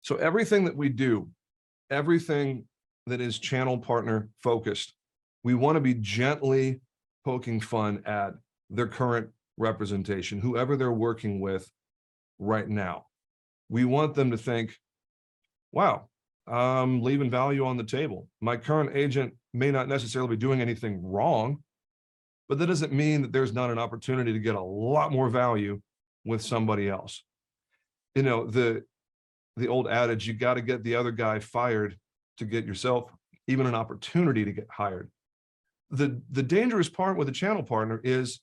So everything that we do, everything that is channel partner focused, we want to be gently poking fun at their current representation, whoever they're working with right now. We want them to think, wow, I'm leaving value on the table. My current agent may not necessarily be doing anything wrong, but that doesn't mean that there's not an opportunity to get a lot more value with somebody else. You know, the old adage, you got to get the other guy fired to get yourself even an opportunity to get hired. The dangerous part with a channel partner is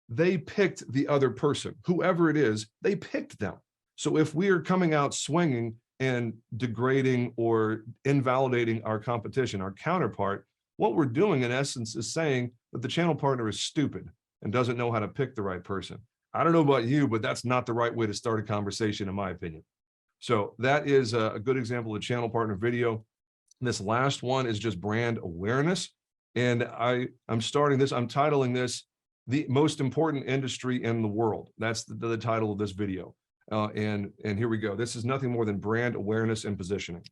they picked the other person, whoever it is, they picked them. So if we are coming out swinging and degrading or invalidating our competition, our counterpart, what we're doing in essence is saying that the channel partner is stupid and doesn't know how to pick the right person. I don't know about you, but that's not the right way to start a conversation, in my opinion. So that is a good example of channel partner video. This last one is just brand awareness. And I'm starting this, I'm titling this, The Most Important Industry in the World. That's the title of this video. And here we go. This is nothing more than brand awareness and positioning.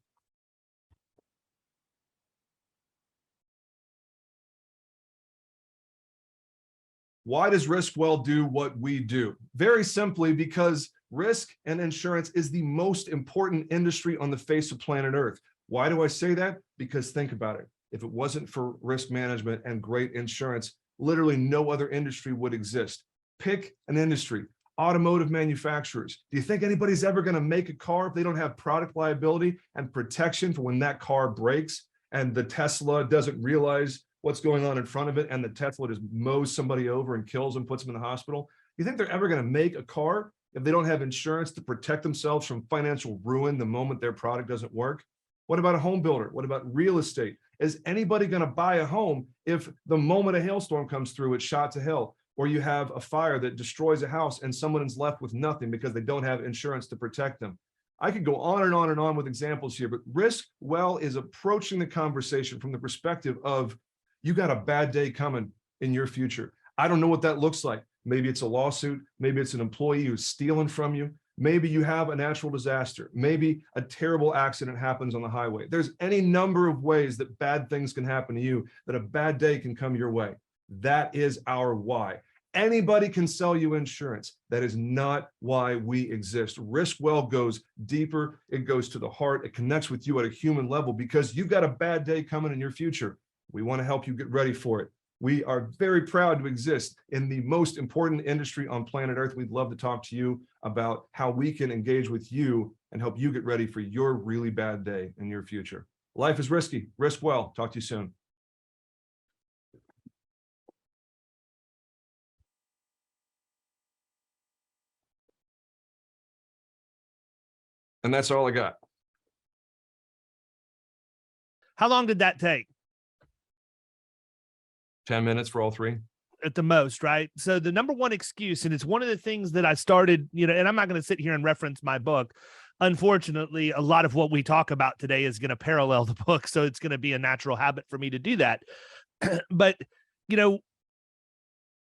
Why does RiskWell do what we do? Very simply, because risk and insurance is the most important industry on the face of planet Earth. Why do I say that? Because think about it. If it wasn't for risk management and great insurance, literally no other industry would exist. Pick an industry. Automotive manufacturers. Do you think anybody's ever going to make a car if they don't have product liability and protection for when that car breaks and the Tesla doesn't realize what's going on in front of it and the Tesla just mows somebody over and kills them, puts them in the hospital? You think they're ever going to make a car if they don't have insurance to protect themselves from financial ruin the moment their product doesn't work? What about a home builder? What about real estate? Is anybody going to buy a home if the moment a hailstorm comes through, it's shot to hell? Or you have a fire that destroys a house and someone is left with nothing because they don't have insurance to protect them? I could go on and on and on with examples here, but RiskWell is approaching the conversation from the perspective of, you got a bad day coming in your future. I don't know what that looks like. Maybe it's a lawsuit. Maybe it's an employee who's stealing from you. Maybe you have a natural disaster. Maybe a terrible accident happens on the highway. There's any number of ways that bad things can happen to you, that a bad day can come your way. That is our why. Anybody can sell you insurance. That is not why we exist. RiskWell goes deeper. It goes to the heart. It connects with you at a human level because you've got a bad day coming in your future. We want to help you get ready for it. We are very proud to exist in the most important industry on planet Earth. We'd love to talk to you about how we can engage with you and help you get ready for your really bad day in your future. Life is risky. RiskWell. Talk to you soon. And that's all I got. How long did that take? 10 minutes for all three. At the most, right? So the number one excuse, and it's one of the things that I started, and I'm not going to sit here and reference my book. Unfortunately, a lot of what we talk about today is going to parallel the book. So it's going to be a natural habit for me to do that. But,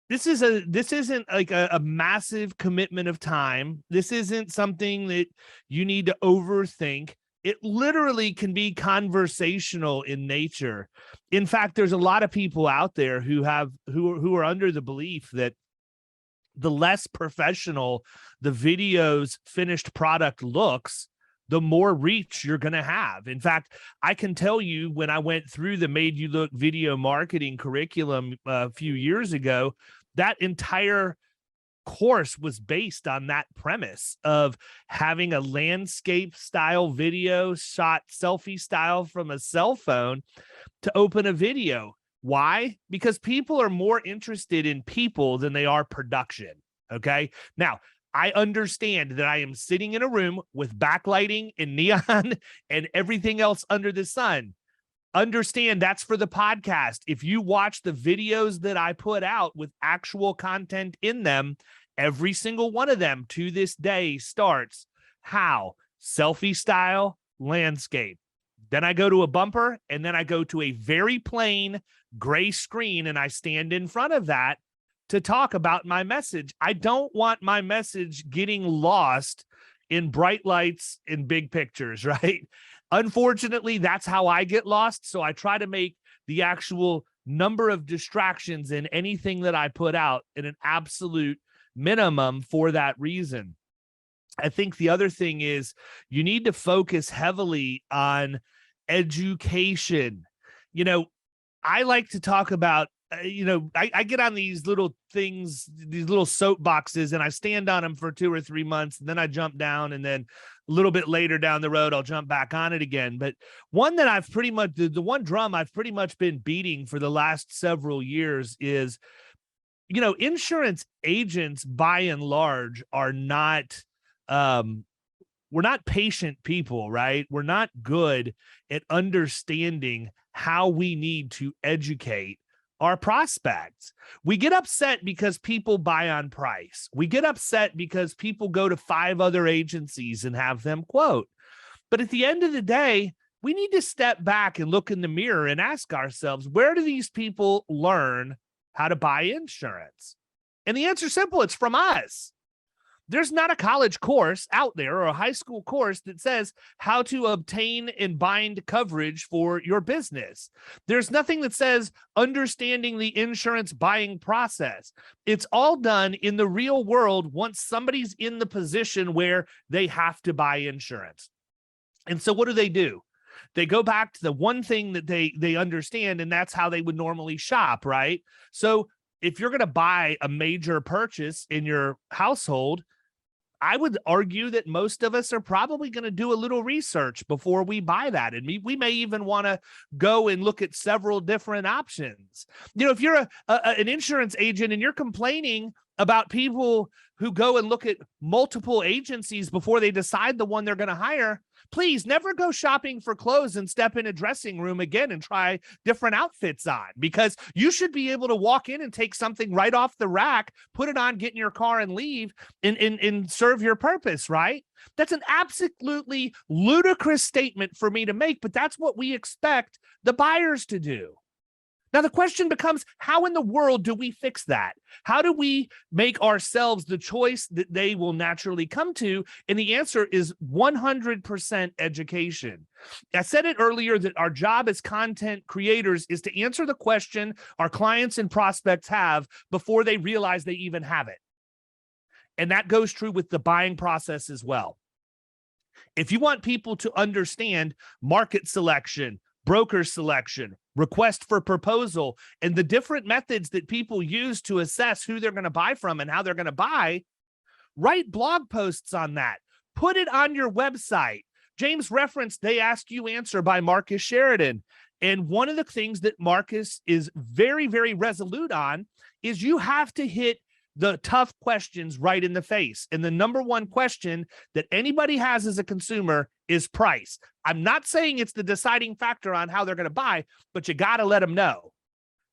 this isn't like a massive commitment of time. This isn't something that you need to overthink. It literally can be conversational in nature. In fact, there's a lot of people out there who are under the belief that the less professional the video's finished product looks, the more reach you're going to have. In fact, I can tell you, when I went through the Made You Look video marketing curriculum a few years ago, that entire course was based on that premise of having a landscape style video shot selfie style from a cell phone to open a video. Why? Because people are more interested in people than they are production. Okay. Now, I understand that I am sitting in a room with backlighting and neon and everything else under the sun. Understand that's for the podcast. If you watch the videos that I put out with actual content in them, every single one of them to this day starts how? Selfie style, landscape. Then I go to a bumper, and then I go to a very plain gray screen, and I stand in front of that to talk about my message. I don't want my message getting lost in bright lights and big pictures, right? Unfortunately, that's how I get lost. So I try to make the actual number of distractions in anything that I put out in an absolute minimum for that reason. I think the other thing is you need to focus heavily on education. I like to talk about, I get on these little things, these little soapboxes, and I stand on them for 2 or 3 months, and then I jump down, and then a little bit later down the road, I'll jump back on it again. But one that I've pretty much, the one drum I've pretty much been beating for the last several years is, insurance agents by and large are not, we're not patient people, right? We're not good at understanding how we need to educate our prospects. We get upset because people buy on price. We get upset because people go to 5 other agencies and have them quote. But at the end of the day, we need to step back and look in the mirror and ask ourselves, where do these people learn how to buy insurance? And the answer is simple. It's from us. There's not a college course out there or a high school course that says how to obtain and bind coverage for your business. There's nothing that says understanding the insurance buying process. It's all done in the real world once somebody's in the position where they have to buy insurance. And so what do? They go back to the one thing that they understand, and that's how they would normally shop, right? So if you're going to buy a major purchase in your household, I would argue that most of us are probably going to do a little research before we buy that. And we may even want to go and look at several different options. You know, if you're an insurance agent and you're complaining about people who go and look at multiple agencies before they decide the one they're going to hire, please never go shopping for clothes and step in a dressing room again and try different outfits on, because you should be able to walk in and take something right off the rack, put it on, get in your car and leave and serve your purpose, right? That's an absolutely ludicrous statement for me to make, but that's what we expect the buyers to do. Now, the question becomes, how in the world do we fix that? How do we make ourselves the choice that they will naturally come to? And the answer is 100% education. I said it earlier that our job as content creators is to answer the question our clients and prospects have before they realize they even have it. And that goes true with the buying process as well. If you want people to understand market selection, broker selection, request for proposal, and the different methods that people use to assess who they're going to buy from and how they're going to buy, write blog posts on that. Put it on your website. James referenced They Ask You Answer by Marcus Sheridan. And one of the things that Marcus is very, very resolute on is you have to hit the tough questions right in the face. And the number one question that anybody has as a consumer is price. I'm not saying it's the deciding factor on how they're going to buy, but you got to let them know.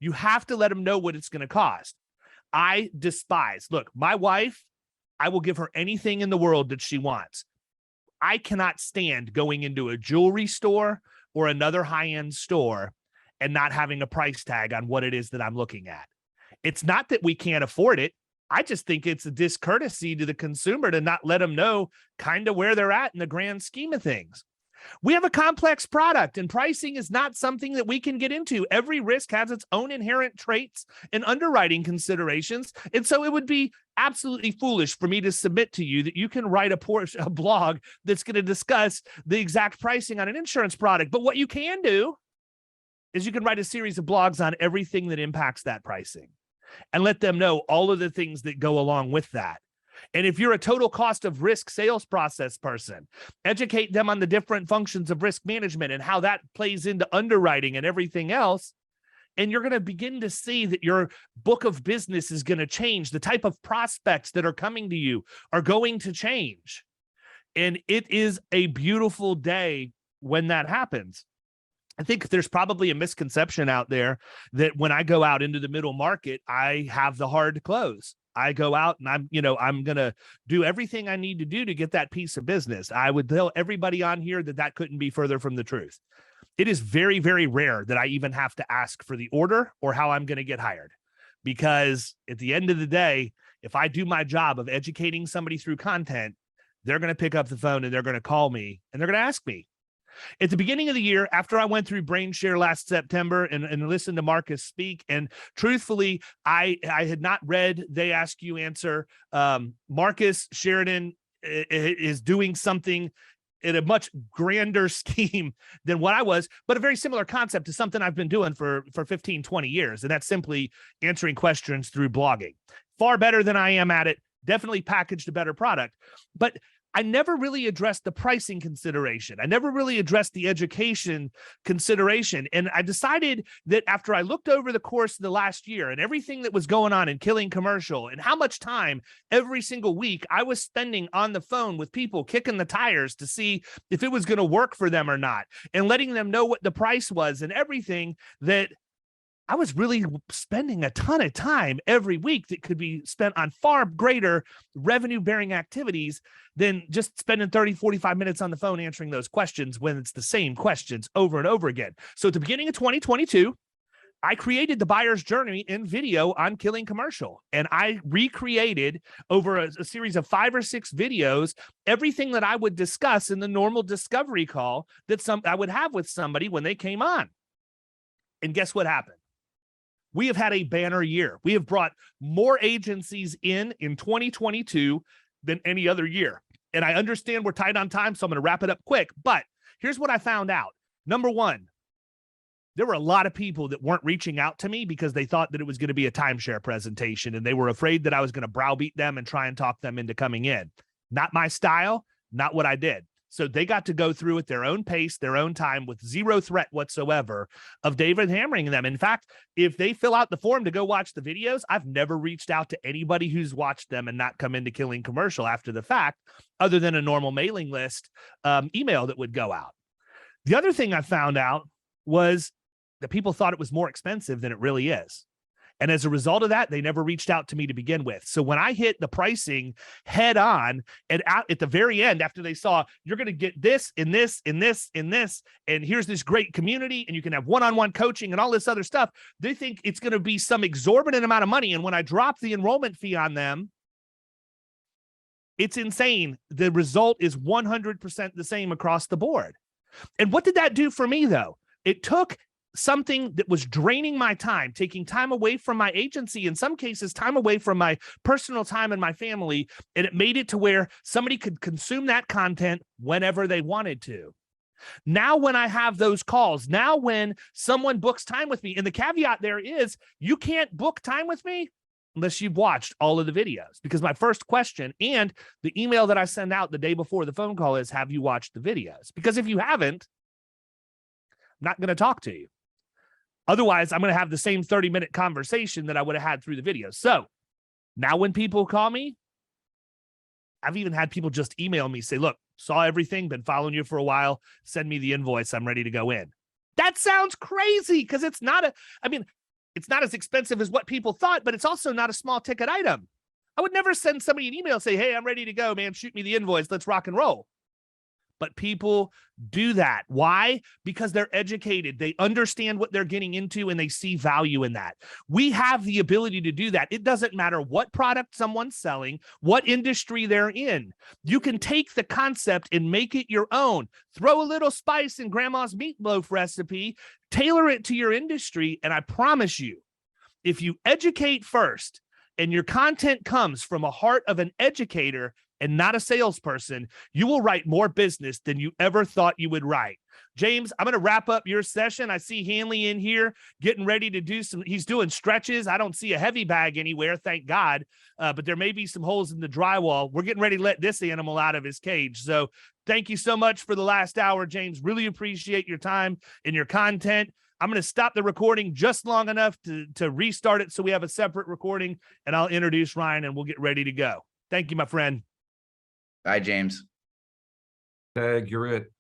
You have to let them know what it's going to cost. I despise, look, my wife, I will give her anything in the world that she wants. I cannot stand going into a jewelry store or another high-end store and not having a price tag on what it is that I'm looking at. It's not that we can't afford it. I just think it's a discourtesy to the consumer to not let them know kind of where they're at in the grand scheme of things. We have a complex product, and pricing is not something that we can get into. Every risk has its own inherent traits and underwriting considerations. And so it would be absolutely foolish for me to submit to you that you can write a blog that's going to discuss the exact pricing on an insurance product. But what you can do is you can write a series of blogs on everything that impacts that pricing and let them know all of the things that go along with that. And if you're a total cost of risk sales process person, educate them on the different functions of risk management and how that plays into underwriting and everything else. And you're going to begin to see that your book of business is going to change. The type of prospects that are coming to you are going to change. And it is a beautiful day when that happens. I think there's probably a misconception out there that when I go out into the middle market, I have the hard close. I go out and I'm going to do everything I need to do to get that piece of business. I would tell everybody on here that couldn't be further from the truth. It is very, very rare that I even have to ask for the order or how I'm going to get hired, because at the end of the day, if I do my job of educating somebody through content, they're going to pick up the phone and they're going to call me and they're going to ask me. At the beginning of the year, after I went through BrainShare last September and listened to Marcus speak, and truthfully, I had not read They Ask You Answer. Marcus Sheridan is doing something in a much grander scheme than what I was, but a very similar concept to something I've been doing for 15, 20 years. And that's simply answering questions through blogging. Far better than I am at it. Definitely packaged a better product. But I never really addressed the pricing consideration. I never really addressed the education consideration. And I decided that after I looked over the course of the last year and everything that was going on in Killing Commercial and how much time every single week I was spending on the phone with people kicking the tires to see if it was going to work for them or not, and letting them know what the price was and everything, that I was really spending a ton of time every week that could be spent on far greater revenue bearing activities than just spending 30, 45 minutes on the phone answering those questions when it's the same questions over and over again. So at the beginning of 2022, I created the buyer's journey in video on Killing Commercial, and I recreated over a series of 5 or 6 videos everything that I would discuss in the normal discovery call that I would have with somebody when they came on. And guess what happened? We have had a banner year. We have brought more agencies in 2022 than any other year. And I understand we're tight on time, so I'm going to wrap it up quick. But here's what I found out. Number one, there were a lot of people that weren't reaching out to me because they thought that it was going to be a timeshare presentation, and they were afraid that I was going to browbeat them and try and talk them into coming in. Not my style, not what I did. So they got to go through at their own pace, their own time, with zero threat whatsoever of David hammering them. In fact, if they fill out the form to go watch the videos, I've never reached out to anybody who's watched them and not come into Killing Commercial after the fact, other than a normal mailing list email that would go out. The other thing I found out was that people thought it was more expensive than it really is. And as a result of that, they never reached out to me to begin with. So when I hit the pricing head on, and at the very end, after they saw, you're going to get this and this and this and this, and here's this great community, and you can have one-on-one coaching and all this other stuff, they think it's going to be some exorbitant amount of money. And when I drop the enrollment fee on them, it's insane. The result is 100% the same across the board. And what did that do for me, though? It took something that was draining my time, taking time away from my agency, in some cases, time away from my personal time and my family, and it made it to where somebody could consume that content whenever they wanted to. Now, when I have those calls, now when someone books time with me, and the caveat there is, you can't book time with me unless you've watched all of the videos, because my first question and the email that I send out the day before the phone call is, have you watched the videos? Because if you haven't, I'm not going to talk to you. Otherwise, I'm going to have the same 30-minute conversation that I would have had through the video. So now when people call me, I've even had people just email me, say, look, saw everything, been following you for a while, send me the invoice, I'm ready to go in. That sounds crazy because it's not as expensive as what people thought, but it's also not a small ticket item. I would never send somebody an email, say, hey, I'm ready to go, man, shoot me the invoice, let's rock and roll. But people do that. Why? Because they're educated. They understand what they're getting into, and they see value in that. We have the ability to do that. It doesn't matter what product someone's selling, what industry they're in. You can take the concept and make it your own. Throw a little spice in grandma's meatloaf recipe, tailor it to your industry, and I promise you, if you educate first and your content comes from a heart of an educator and not a salesperson, you will write more business than you ever thought you would write. James, I'm going to wrap up your session. I see Hanley in here getting ready to do he's doing stretches. I don't see a heavy bag anywhere, thank God, but there may be some holes in the drywall. We're getting ready to let this animal out of his cage. So thank you so much for the last hour, James. Really appreciate your time and your content. I'm going to stop the recording just long enough to restart it so we have a separate recording, and I'll introduce Ryan and we'll get ready to go. Thank you, my friend. Bye, James. Tag, you're it.